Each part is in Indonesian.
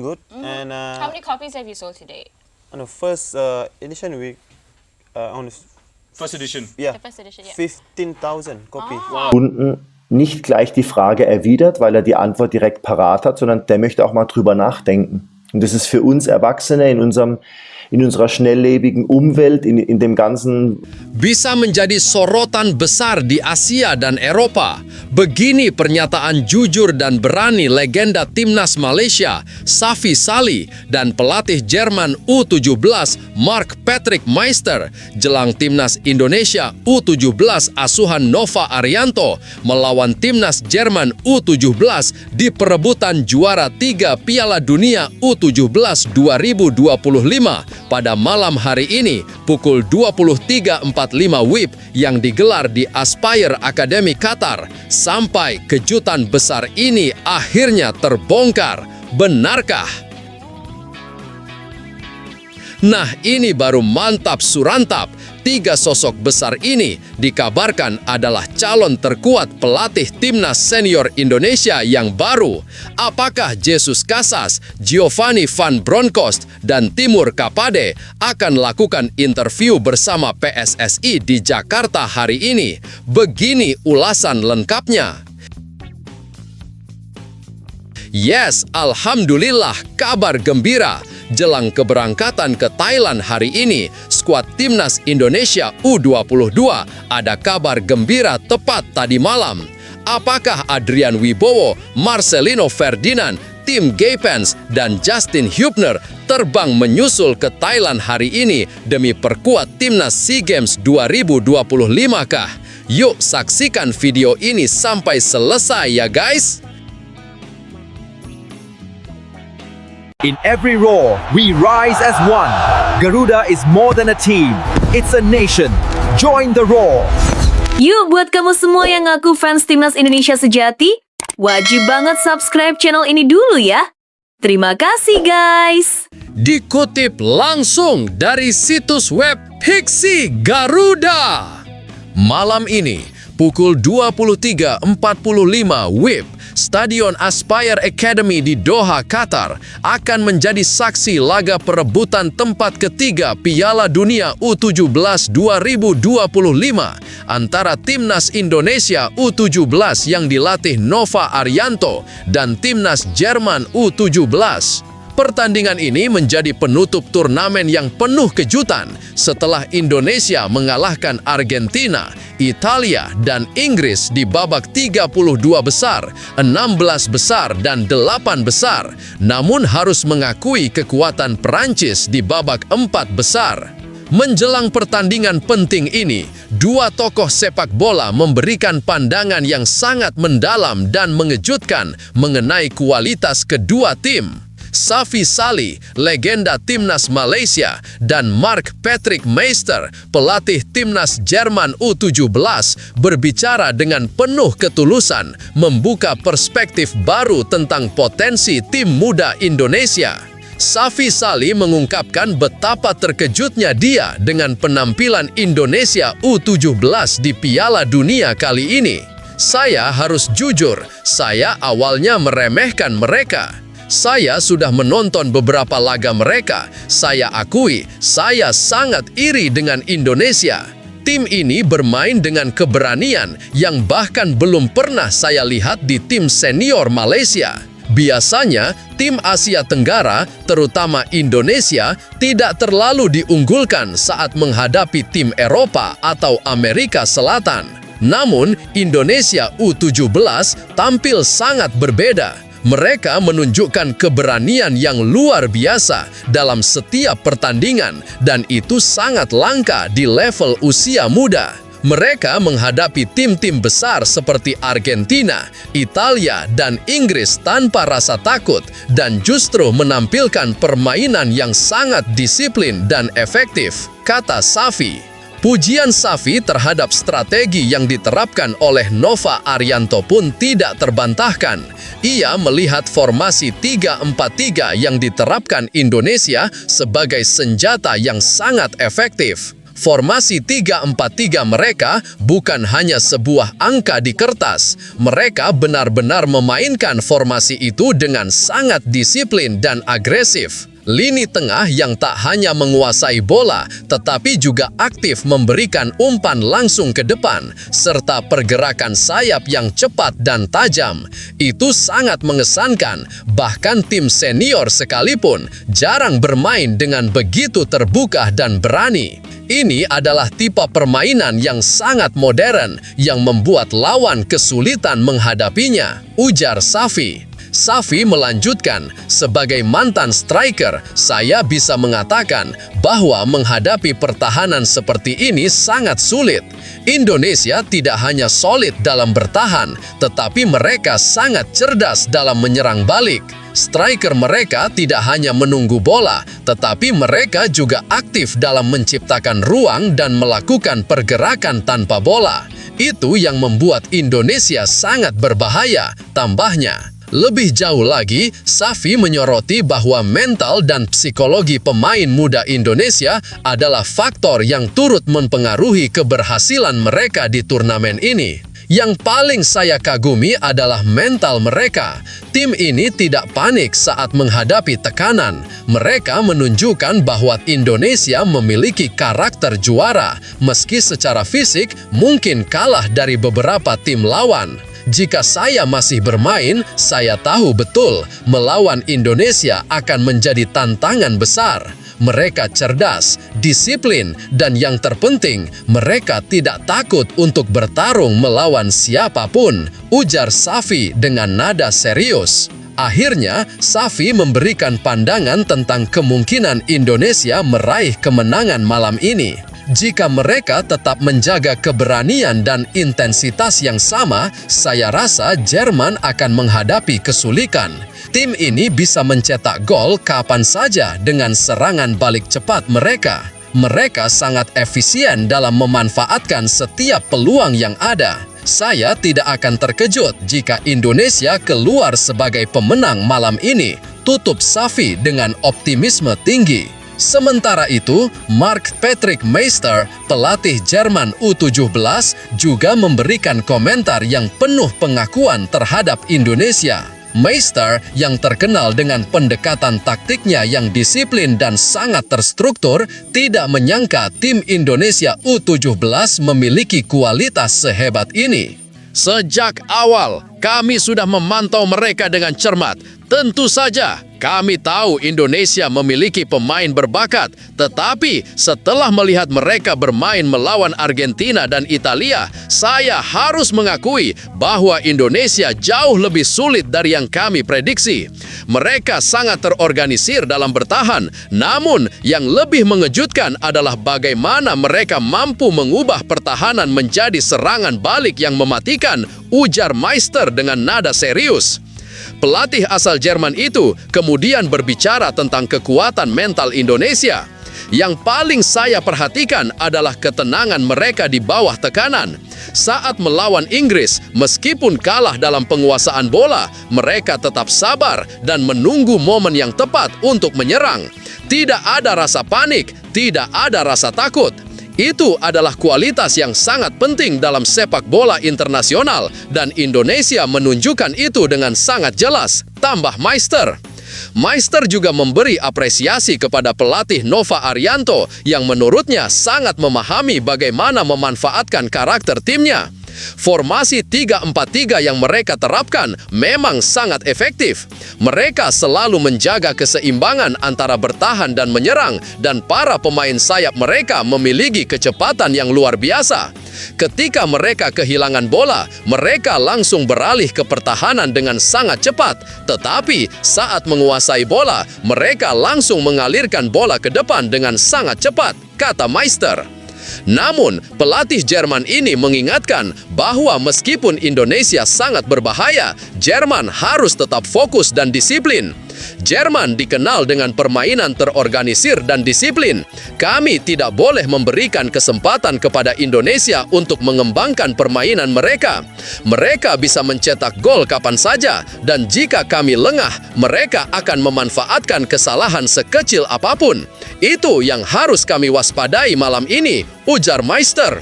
good. And How many copies have you sold to date? on the first edition, we on the, First edition. yeah, The first edition, yeah. 15,000 copy. Kunden nicht gleich die Frage erwidert, weil er die Antwort direkt parat hat, sondern der möchte auch mal drüber nachdenken. Und das ist für uns Erwachsene in unserer schnelllebigen Umwelt, in dem ganzen bisa menjadi sorotan besar di Asia dan Eropa. Begini pernyataan jujur dan berani legenda timnas Malaysia, Safi Salih, dan pelatih Jerman U17, Mark Patrick Meister, jelang timnas Indonesia U17 asuhan Nova Arianto melawan timnas Jerman U17 di perebutan juara 3 Piala Dunia U17 2025 pada malam hari ini pukul 23.45 WIB yang digelar di Aspire Academy Qatar. Sampai kejutan besar ini akhirnya terbongkar. Benarkah? Nah, ini baru mantap surantap. 3 sosok besar ini dikabarkan adalah calon terkuat pelatih timnas senior Indonesia yang baru. Apakah Jesus Casas, Giovanni Van Bronckhorst, dan Timur Kapade akan lakukan interview bersama PSSI di Jakarta hari ini? Begini ulasan lengkapnya. Yes, alhamdulillah, kabar gembira. Jelang keberangkatan ke Thailand hari ini, skuad timnas Indonesia U22 ada kabar gembira tepat tadi malam. Apakah Adrian Wibowo, Marcelino Ferdinand, Tim Gaypens, dan Justin Hubner terbang menyusul ke Thailand hari ini demi perkuat timnas SEA Games 2025 kah? Yuk saksikan video ini sampai selesai ya guys! In every roar, we rise as one. Garuda is more than a team. It's a nation. Join the roar. Yuk buat kamu semua yang ngaku fans timnas Indonesia sejati, wajib banget subscribe channel ini dulu ya. Terima kasih guys. Dikutip langsung dari situs web Pixi Garuda. Malam ini, pukul 23.45 WIB, Stadion Aspire Academy di Doha, Qatar akan menjadi saksi laga perebutan tempat ketiga Piala Dunia U17 2025 antara timnas Indonesia U17 yang dilatih Nova Arianto dan timnas Jerman U17. Pertandingan ini menjadi penutup turnamen yang penuh kejutan setelah Indonesia mengalahkan Argentina, Italia, dan Inggris di babak 32 besar, 16 besar, dan 8 besar. Namun harus mengakui kekuatan Perancis di babak 4 besar. Menjelang pertandingan penting ini, dua tokoh sepak bola memberikan pandangan yang sangat mendalam dan mengejutkan mengenai kualitas kedua tim. Safi Salih, legenda timnas Malaysia, dan Mark Patrick Meister, pelatih timnas Jerman U17, berbicara dengan penuh ketulusan, membuka perspektif baru tentang potensi tim muda Indonesia. Safi Salih mengungkapkan betapa terkejutnya dia dengan penampilan Indonesia U17 di Piala Dunia kali ini. Saya harus jujur, saya awalnya meremehkan mereka. Saya sudah menonton beberapa laga mereka. Saya akui, saya sangat iri dengan Indonesia. Tim ini bermain dengan keberanian yang bahkan belum pernah saya lihat di tim senior Malaysia. Biasanya, tim Asia Tenggara, terutama Indonesia, tidak terlalu diunggulkan saat menghadapi tim Eropa atau Amerika Selatan. Namun, Indonesia U17 tampil sangat berbeda. Mereka menunjukkan keberanian yang luar biasa dalam setiap pertandingan dan itu sangat langka di level usia muda. Mereka menghadapi tim-tim besar seperti Argentina, Italia, dan Inggris tanpa rasa takut dan justru menampilkan permainan yang sangat disiplin dan efektif, kata Safi. Pujian Safi terhadap strategi yang diterapkan oleh Nova Arianto pun tidak terbantahkan. Ia melihat formasi 3-4-3 yang diterapkan Indonesia sebagai senjata yang sangat efektif. Formasi 3-4-3 mereka bukan hanya sebuah angka di kertas. Mereka benar-benar memainkan formasi itu dengan sangat disiplin dan agresif. Lini tengah yang tak hanya menguasai bola, tetapi juga aktif memberikan umpan langsung ke depan, serta pergerakan sayap yang cepat dan tajam. Itu sangat mengesankan, bahkan tim senior sekalipun jarang bermain dengan begitu terbuka dan berani. Ini adalah tipe permainan yang sangat modern, yang membuat lawan kesulitan menghadapinya, ujar Safi. Safi melanjutkan, sebagai mantan striker, saya bisa mengatakan bahwa menghadapi pertahanan seperti ini sangat sulit. Indonesia tidak hanya solid dalam bertahan, tetapi mereka sangat cerdas dalam menyerang balik. Striker mereka tidak hanya menunggu bola, tetapi mereka juga aktif dalam menciptakan ruang dan melakukan pergerakan tanpa bola. Itu yang membuat Indonesia sangat berbahaya, tambahnya. Lebih jauh lagi, Safi menyoroti bahwa mental dan psikologi pemain muda Indonesia adalah faktor yang turut mempengaruhi keberhasilan mereka di turnamen ini. Yang paling saya kagumi adalah mental mereka. Tim ini tidak panik saat menghadapi tekanan. Mereka menunjukkan bahwa Indonesia memiliki karakter juara, meski secara fisik mungkin kalah dari beberapa tim lawan. Jika saya masih bermain, saya tahu betul melawan Indonesia akan menjadi tantangan besar. Mereka cerdas, disiplin, dan yang terpenting, mereka tidak takut untuk bertarung melawan siapapun, ujar Safi dengan nada serius. Akhirnya, Safi memberikan pandangan tentang kemungkinan Indonesia meraih kemenangan malam ini. Jika mereka tetap menjaga keberanian dan intensitas yang sama, saya rasa Jerman akan menghadapi kesulitan. Tim ini bisa mencetak gol kapan saja dengan serangan balik cepat mereka. Mereka sangat efisien dalam memanfaatkan setiap peluang yang ada. Saya tidak akan terkejut jika Indonesia keluar sebagai pemenang malam ini, tutup Safi dengan optimisme tinggi. Sementara itu, Marc-Patrick Meister, pelatih Jerman U17, juga memberikan komentar yang penuh pengakuan terhadap Indonesia. Meister, yang terkenal dengan pendekatan taktiknya yang disiplin dan sangat terstruktur, tidak menyangka tim Indonesia U17 memiliki kualitas sehebat ini. Sejak awal, kami sudah memantau mereka dengan cermat. Tentu saja, kami tahu Indonesia memiliki pemain berbakat, tetapi setelah melihat mereka bermain melawan Argentina dan Italia, saya harus mengakui bahwa Indonesia jauh lebih sulit dari yang kami prediksi. Mereka sangat terorganisir dalam bertahan, namun yang lebih mengejutkan adalah bagaimana mereka mampu mengubah pertahanan menjadi serangan balik yang mematikan, ujar Meister dengan nada serius. Pelatih asal Jerman itu kemudian berbicara tentang kekuatan mental Indonesia. Yang paling saya perhatikan adalah ketenangan mereka di bawah tekanan. Saat melawan Inggris, meskipun kalah dalam penguasaan bola, mereka tetap sabar dan menunggu momen yang tepat untuk menyerang. Tidak ada rasa panik, tidak ada rasa takut. Itu adalah kualitas yang sangat penting dalam sepak bola internasional dan Indonesia menunjukkan itu dengan sangat jelas, tambah Meister. Meister juga memberi apresiasi kepada pelatih Nova Arianto yang menurutnya sangat memahami bagaimana memanfaatkan karakter timnya. Formasi 3-4-3 yang mereka terapkan memang sangat efektif. Mereka selalu menjaga keseimbangan antara bertahan dan menyerang, dan para pemain sayap mereka memiliki kecepatan yang luar biasa. Ketika mereka kehilangan bola, mereka langsung beralih ke pertahanan dengan sangat cepat. Tetapi saat menguasai bola, mereka langsung mengalirkan bola ke depan dengan sangat cepat, kata Meister. Namun, pelatih Jerman ini mengingatkan bahwa meskipun Indonesia sangat berbahaya, Jerman harus tetap fokus dan disiplin. Jerman dikenal dengan permainan terorganisir dan disiplin. Kami tidak boleh memberikan kesempatan kepada Indonesia untuk mengembangkan permainan mereka. Mereka bisa mencetak gol kapan saja, dan jika kami lengah, mereka akan memanfaatkan kesalahan sekecil apapun. Itu yang harus kami waspadai malam ini, ujar Meister.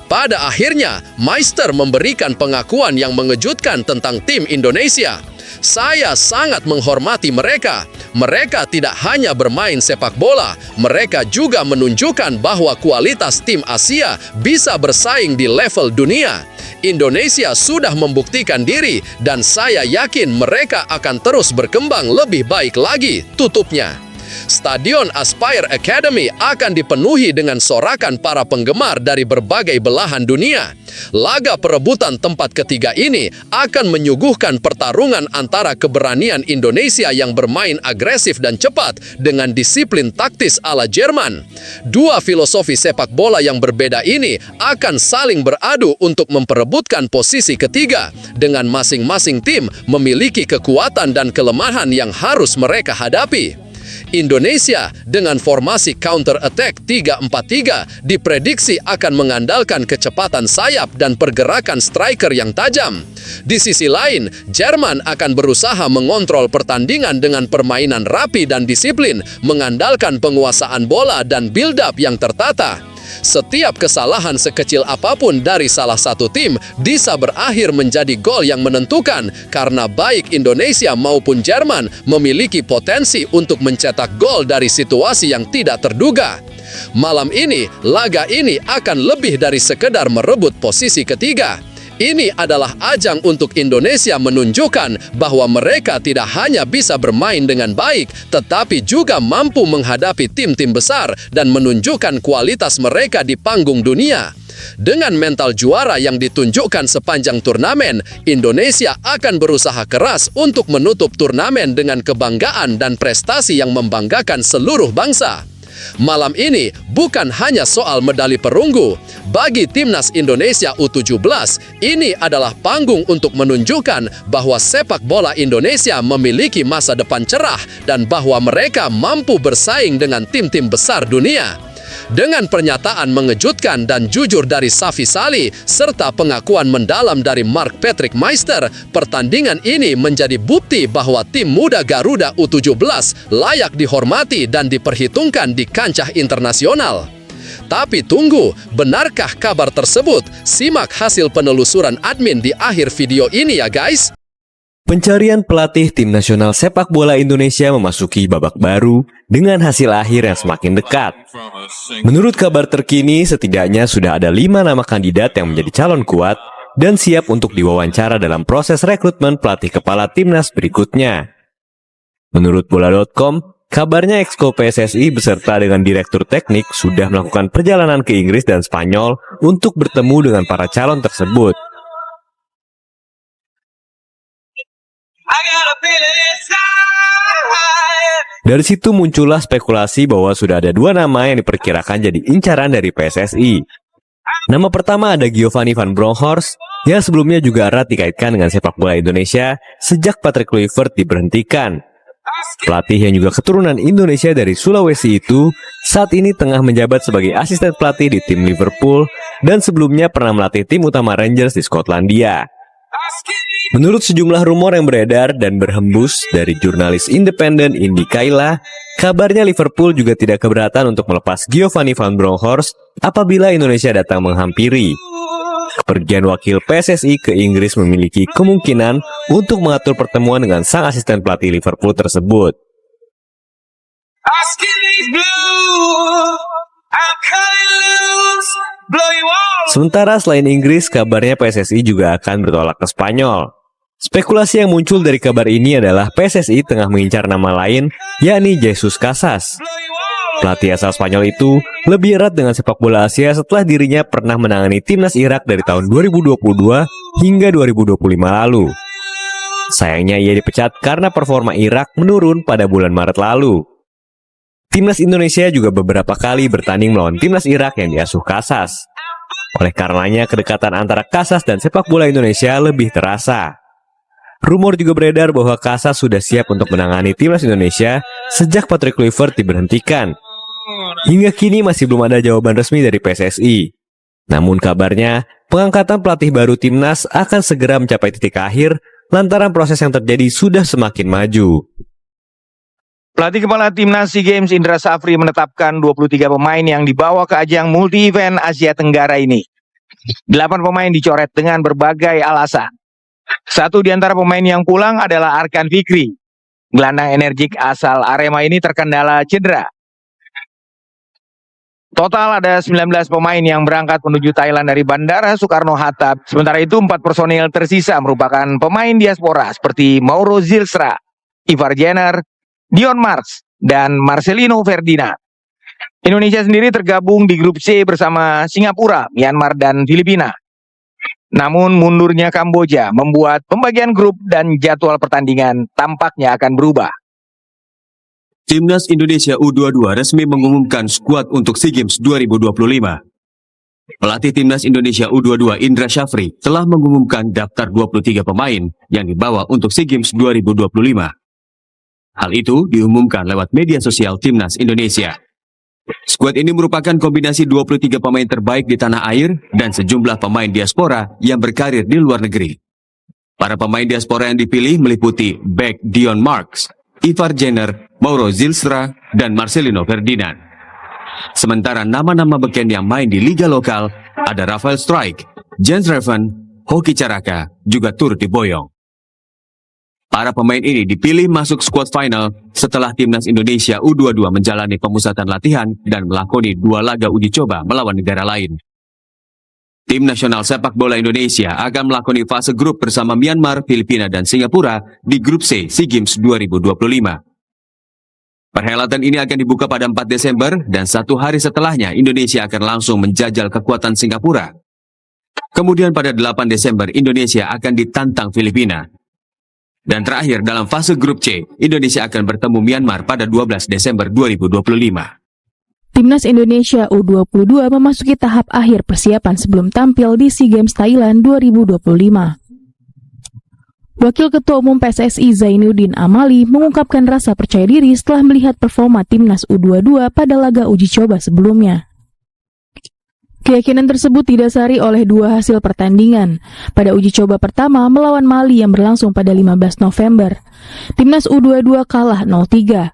Pada akhirnya, Meister memberikan pengakuan yang mengejutkan tentang tim Indonesia. Saya sangat menghormati mereka. Mereka tidak hanya bermain sepak bola, mereka juga menunjukkan bahwa kualitas tim Asia bisa bersaing di level dunia. Indonesia sudah membuktikan diri dan saya yakin mereka akan terus berkembang lebih baik lagi, tutupnya. Stadion Aspire Academy akan dipenuhi dengan sorakan para penggemar dari berbagai belahan dunia. Laga perebutan tempat ketiga ini akan menyuguhkan pertarungan antara keberanian Indonesia yang bermain agresif dan cepat dengan disiplin taktis ala Jerman. Dua filosofi sepak bola yang berbeda ini akan saling beradu untuk memperebutkan posisi ketiga, dengan masing-masing tim memiliki kekuatan dan kelemahan yang harus mereka hadapi. Indonesia dengan formasi counter-attack 3-4-3 diprediksi akan mengandalkan kecepatan sayap dan pergerakan striker yang tajam. Di sisi lain, Jerman akan berusaha mengontrol pertandingan dengan permainan rapi dan disiplin, mengandalkan penguasaan bola dan build-up yang tertata. Setiap kesalahan sekecil apapun dari salah satu tim bisa berakhir menjadi gol yang menentukan, karena baik Indonesia maupun Jerman memiliki potensi untuk mencetak gol dari situasi yang tidak terduga. Malam ini, laga ini akan lebih dari sekedar merebut posisi ketiga. Ini adalah ajang untuk Indonesia menunjukkan bahwa mereka tidak hanya bisa bermain dengan baik, tetapi juga mampu menghadapi tim-tim besar dan menunjukkan kualitas mereka di panggung dunia. Dengan mental juara yang ditunjukkan sepanjang turnamen, Indonesia akan berusaha keras untuk menutup turnamen dengan kebanggaan dan prestasi yang membanggakan seluruh bangsa. Malam ini bukan hanya soal medali perunggu. Bagi Timnas Indonesia U17, ini adalah panggung untuk menunjukkan bahwa sepak bola Indonesia memiliki masa depan cerah dan bahwa mereka mampu bersaing dengan tim-tim besar dunia. Dengan pernyataan mengejutkan dan jujur dari Safi Salih serta pengakuan mendalam dari Mark Patrick Meister, pertandingan ini menjadi bukti bahwa tim muda Garuda U17 layak dihormati dan diperhitungkan di kancah internasional. Tapi tunggu, benarkah kabar tersebut? Simak hasil penelusuran admin di akhir video ini ya guys. Pencarian pelatih tim nasional sepak bola Indonesia memasuki babak baru dengan hasil akhir yang semakin dekat. Menurut kabar terkini, setidaknya sudah ada 5 nama kandidat yang menjadi calon kuat dan siap untuk diwawancara dalam proses rekrutmen pelatih kepala timnas berikutnya. Menurut bola.com, kabarnya Exco PSSI beserta dengan direktur teknik sudah melakukan perjalanan ke Inggris dan Spanyol untuk bertemu dengan para calon tersebut. Dari situ muncullah spekulasi bahwa sudah ada 2 nama yang diperkirakan jadi incaran dari PSSI. Nama pertama ada Giovanni van Bronckhorst, yang sebelumnya juga erat dikaitkan dengan sepak bola Indonesia sejak Patrick Kluivert diberhentikan. Pelatih yang juga keturunan Indonesia dari Sulawesi itu saat ini tengah menjabat sebagai asisten pelatih di tim Liverpool dan sebelumnya pernah melatih tim utama Rangers di Skotlandia. Menurut sejumlah rumor yang beredar dan berhembus dari jurnalis independen Indi Kaila, kabarnya Liverpool juga tidak keberatan untuk melepas Giovanni van Bronckhorst apabila Indonesia datang menghampiri. Kepergian wakil PSSI ke Inggris memiliki kemungkinan untuk mengatur pertemuan dengan sang asisten pelatih Liverpool tersebut. Sementara selain Inggris, kabarnya PSSI juga akan bertolak ke Spanyol. Spekulasi yang muncul dari kabar ini adalah PSSI tengah mengincar nama lain, yakni Jesus Casas. Pelatih asal Spanyol itu lebih erat dengan sepak bola Asia setelah dirinya pernah menangani timnas Irak dari tahun 2022 hingga 2025 lalu. Sayangnya ia dipecat karena performa Irak menurun pada bulan Maret lalu. Timnas Indonesia juga beberapa kali bertanding melawan timnas Irak yang diasuh Casas. Oleh karenanya kedekatan antara Casas dan sepak bola Indonesia lebih terasa. Rumor juga beredar bahwa Kasas sudah siap untuk menangani timnas Indonesia sejak Patrick Kluivert diberhentikan. Hingga kini masih belum ada jawaban resmi dari PSSI. Namun kabarnya, pengangkatan pelatih baru timnas akan segera mencapai titik akhir lantaran proses yang terjadi sudah semakin maju. Pelatih kepala timnas SEA Games Indra Safri menetapkan 23 pemain yang dibawa ke ajang multi-event Asia Tenggara ini. 8 pemain dicoret dengan berbagai alasan. Satu di antara pemain yang pulang adalah Arkan Fikri. Gelandang energik asal Arema ini terkendala cedera. Total ada 19 pemain yang berangkat menuju Thailand dari Bandara Soekarno-Hatta. Sementara itu 4 personil tersisa merupakan pemain diaspora seperti Mauro Zilstra, Ivar Jenner, Dion Marks, dan Marcelino Ferdinand. Indonesia sendiri tergabung di grup C bersama Singapura, Myanmar, dan Filipina. Namun mundurnya Kamboja membuat pembagian grup dan jadwal pertandingan tampaknya akan berubah. Timnas Indonesia U22 resmi mengumumkan skuad untuk SEA Games 2025. Pelatih Timnas Indonesia U22 Indra Safri telah mengumumkan daftar 23 pemain yang dibawa untuk SEA Games 2025. Hal itu diumumkan lewat media sosial Timnas Indonesia. Skuad ini merupakan kombinasi 23 pemain terbaik di tanah air dan sejumlah pemain diaspora yang berkarir di luar negeri. Para pemain diaspora yang dipilih meliputi bek Dion Marks, Ivar Jenner, Mauro Zilstra, dan Marcelino Ferdinand. Sementara nama-nama beken yang main di liga lokal ada Rafael Strijk, Jens Reven, Hoki Caraka, juga turut diboyong. Para pemain ini dipilih masuk skuad final setelah Timnas Indonesia U22 menjalani pemusatan latihan dan melakoni 2 laga uji coba melawan negara lain. Tim nasional sepak bola Indonesia akan melakoni fase grup bersama Myanmar, Filipina, dan Singapura di grup C SEA Games 2025. Perhelatan ini akan dibuka pada 4 Desember dan 1 hari setelahnya Indonesia akan langsung menjajal kekuatan Singapura. Kemudian pada 8 Desember Indonesia akan ditantang Filipina. Dan terakhir dalam fase grup C, Indonesia akan bertemu Myanmar pada 12 Desember 2025. Timnas Indonesia U22 memasuki tahap akhir persiapan sebelum tampil di SEA Games Thailand 2025. Wakil Ketua Umum PSSI Zainuddin Amali mengungkapkan rasa percaya diri setelah melihat performa Timnas U22 pada laga uji coba sebelumnya. Keyakinan tersebut didasari oleh 2 hasil pertandingan. Pada uji coba pertama melawan Mali yang berlangsung pada 15 November, Timnas U22 kalah 0-3.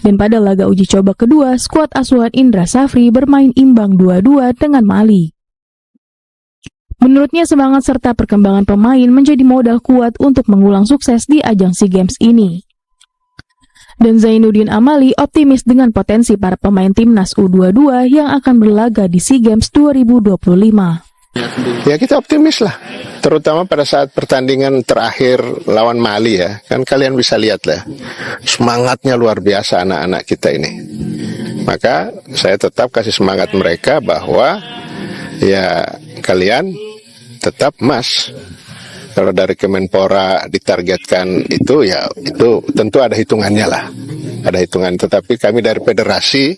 Dan pada laga uji coba kedua, skuad asuhan Indra Safri bermain imbang 2-2 dengan Mali. Menurutnya semangat serta perkembangan pemain menjadi modal kuat untuk mengulang sukses di ajang SEA Games ini. Dan Zainuddin Amali optimis dengan potensi para pemain Timnas U22 yang akan berlaga di SEA Games 2025. Ya kita optimis lah, terutama pada saat pertandingan terakhir lawan Mali ya. Kan kalian bisa lihat lah, semangatnya luar biasa anak-anak kita ini. Maka saya tetap kasih semangat mereka bahwa ya kalian tetap emas. Kalau dari Kemenpora ditargetkan itu ya itu tentu ada hitungannya lah. Ada hitungan, tetapi kami dari federasi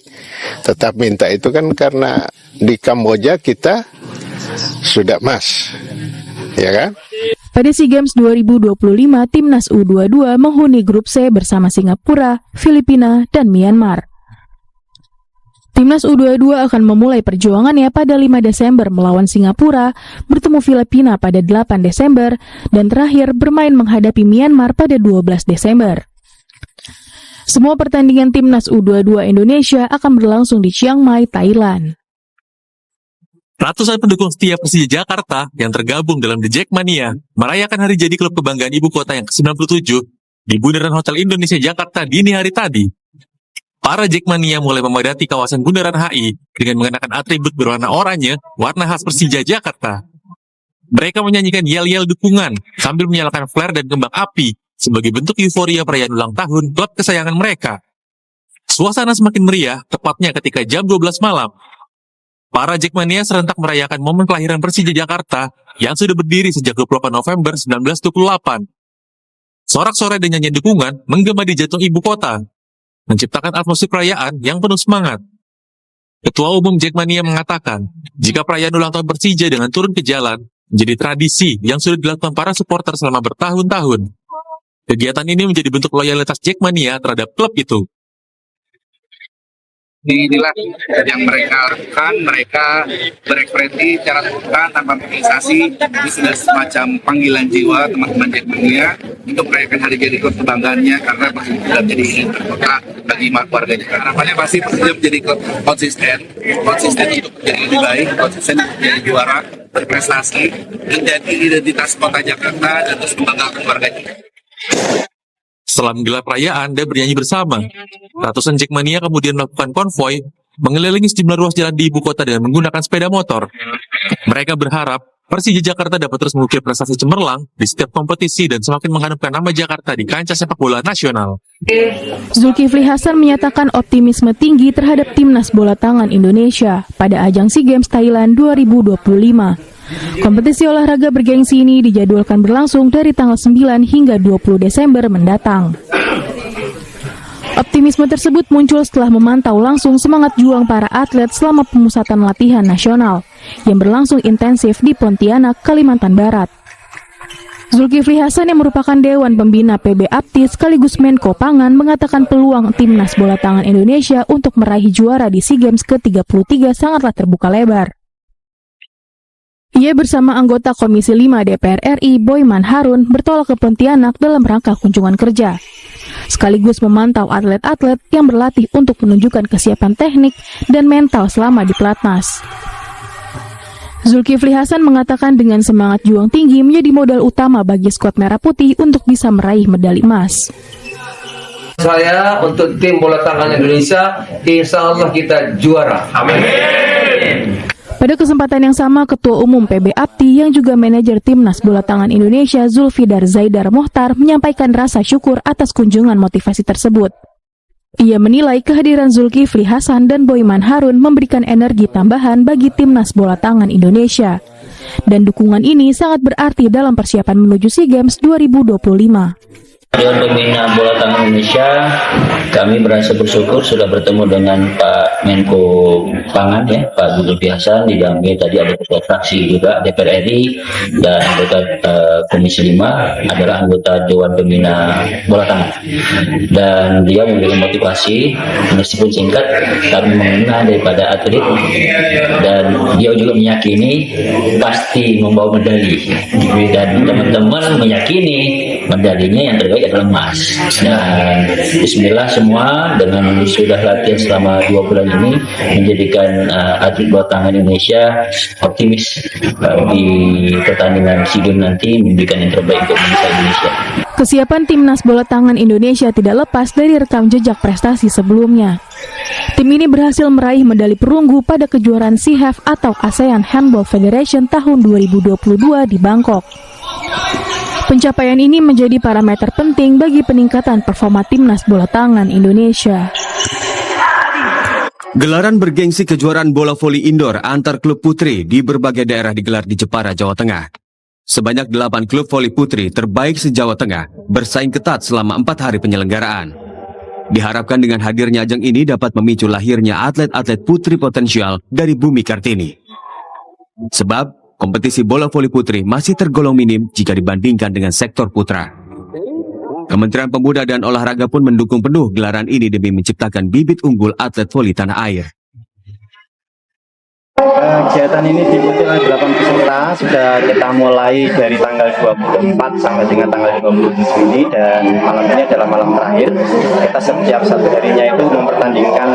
tetap minta itu kan karena di Kamboja kita sudah emas. Ya kan? Pada SEA Games 2025, Timnas U22 menghuni grup C bersama Singapura, Filipina, dan Myanmar. Timnas U22 akan memulai perjuangannya pada 5 Desember melawan Singapura, bertemu Filipina pada 8 Desember, dan terakhir bermain menghadapi Myanmar pada 12 Desember. Semua pertandingan Timnas U22 Indonesia akan berlangsung di Chiang Mai, Thailand. Ratusan pendukung setia Persija Jakarta yang tergabung dalam The Jackmania merayakan hari jadi klub kebanggaan ibu kota yang ke-97 di Bundaran Hotel Indonesia Jakarta dini hari tadi. Para Jackmania mulai memadati kawasan Bundaran HI dengan mengenakan atribut berwarna oranye, warna khas Persija Jakarta. Mereka menyanyikan yel-yel dukungan sambil menyalakan flare dan kembang api sebagai bentuk euforia perayaan ulang tahun klub kesayangan mereka. Suasana semakin meriah tepatnya ketika jam 12 malam. Para Jackmania serentak merayakan momen kelahiran Persija Jakarta yang sudah berdiri sejak 28 November 1928. Sorak-sorai dan nyanyian dukungan menggema di jantung ibu kota, menciptakan atmosfer perayaan yang penuh semangat. Ketua Umum Jackmania mengatakan, jika perayaan ulang tahun Persija dengan turun ke jalan menjadi tradisi yang sudah dilakukan para supporter selama bertahun-tahun. Kegiatan ini menjadi bentuk loyalitas Jackmania terhadap klub itu. Inilah yang mereka lakukan, mereka berekspresi secara terbuka tanpa mobilisasi. Ini sudah semacam panggilan jiwa teman-teman Jackmania untuk merayakan hari jadi klub kebanggaannya, karena Persija sudah menjadi ingin terbuka bagi warga Jakarta. Harapannya pasti Persija menjadi klub konsisten untuk menjadi lebih baik, konsisten untuk menjadi juara, berprestasi, menjadi identitas kota Jakarta dan terus membanggakan warga Jakarta. Setelah menggelar perayaan dan bernyanyi bersama, ratusan Jackmania kemudian melakukan konvoi mengelilingi sejumlah ruas jalan di ibu kota dengan menggunakan sepeda motor. Mereka berharap Persija Jakarta dapat terus mengukir prestasi cemerlang di setiap kompetisi dan semakin mengharumkan nama Jakarta di kancah sepak bola nasional. Zulkifli Hasan menyatakan optimisme tinggi terhadap timnas bola tangan Indonesia pada ajang SEA Games Thailand 2025. Kompetisi olahraga bergengsi ini dijadwalkan berlangsung dari tanggal 9 hingga 20 Desember mendatang. Optimisme tersebut muncul setelah memantau langsung semangat juang para atlet selama pemusatan latihan nasional yang berlangsung intensif di Pontianak, Kalimantan Barat. Zulkifli Hasan yang merupakan Dewan Pembina PB Apti sekaligus Menko Pangan mengatakan peluang timnas bola tangan Indonesia untuk meraih juara di SEA Games ke-33 sangatlah terbuka lebar. Ia bersama anggota Komisi 5 DPR RI Boyman Harun bertolak ke Pontianak dalam rangka kunjungan kerja, sekaligus memantau atlet-atlet yang berlatih untuk menunjukkan kesiapan teknik dan mental selama di Platnas. Zulkifli Hasan mengatakan dengan semangat juang tinggi menjadi modal utama bagi skuad Merah Putih untuk bisa meraih medali emas. Saya untuk tim bola tangan Indonesia, insya Allah kita juara. Amin. Pada kesempatan yang sama, Ketua Umum PB Apti yang juga manajer Timnas Bola Tangan Indonesia Zulfidar Zaidar Mohtar menyampaikan rasa syukur atas kunjungan motivasi tersebut. Ia menilai kehadiran Zulkifli Hasan dan Boyman Harun memberikan energi tambahan bagi Timnas Bola Tangan Indonesia. Dan dukungan ini sangat berarti dalam persiapan menuju SEA Games 2025. Dewan Pembina Bola Tangan Indonesia, kami merasa bersyukur sudah bertemu dengan Pak Menko Pangan, ya, Pak Zulkifli Hasan, didampingi tadi ada ketua fraksi juga DPR RI dan anggota Komisi 5 adalah anggota Dewan Pembina Bola Tangan. Dan dia memberikan motivasi, meskipun singkat, kami mengenal daripada atlet dan dia juga meyakini pasti membawa medali. Dan teman-teman meyakini medalinya yang terbaik adalah emas. Dan bismillah semua dengan sudah latihan selama 2 bulan ini menjadikan atlet bola tangan Indonesia optimis di pertandingan SEA Games nanti memberikan yang terbaik untuk bangsa Indonesia. Kesiapan Timnas Bola Tangan Indonesia tidak lepas dari rekam jejak prestasi sebelumnya. Tim ini berhasil meraih medali perunggu pada kejuaraan SEAHF atau ASEAN Handball Federation tahun 2022 di Bangkok. Pencapaian ini menjadi parameter penting bagi peningkatan performa Timnas Bola Tangan Indonesia. Gelaran bergengsi kejuaraan bola voli indoor antar klub putri di berbagai daerah digelar di Jepara, Jawa Tengah. Sebanyak 8 klub voli putri terbaik se-Jawa Tengah bersaing ketat selama 4 hari penyelenggaraan. Diharapkan dengan hadirnya ajang ini dapat memicu lahirnya atlet-atlet putri potensial dari Bumi Kartini. Sebab kompetisi bola voli putri masih tergolong minim jika dibandingkan dengan sektor putra. Kementerian Pemuda dan Olahraga pun mendukung penuh gelaran ini demi menciptakan bibit unggul atlet voli tanah air. Kegiatan ini diikuti oleh 8 peserta, sudah kita mulai dari tanggal 24 sampai dengan tanggal 27 ini, dan malam ini adalah malam terakhir. Kita setiap satu harinya itu mempertandingkan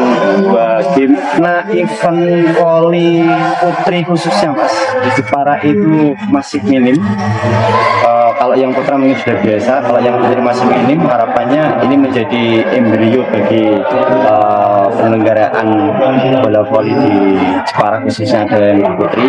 2 game. Nah, event voli putri khususnya Mas, di Jepara itu masih minim. Kalau yang putra mungkin sudah biasa, kalau yang putri masih minim. Harapannya ini menjadi embrio bagi penyelenggaraan bola voli di Jepara, khususnya ada yang putri.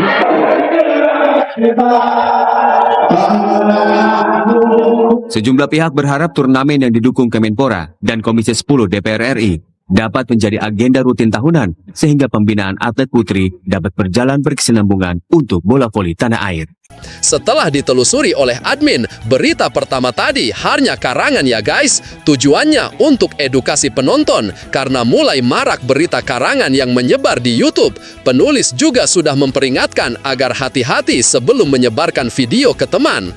Sejumlah pihak berharap turnamen yang didukung Kemenpora dan Komisi 10 DPR RI dapat menjadi agenda rutin tahunan sehingga pembinaan atlet putri dapat berjalan berkesinambungan untuk bola voli tanah air. Setelah ditelusuri oleh admin, berita pertama tadi hanya karangan ya guys. Tujuannya untuk edukasi penonton, karena mulai marak berita karangan yang menyebar di YouTube. Penulis juga sudah memperingatkan agar hati-hati sebelum menyebarkan video ke teman.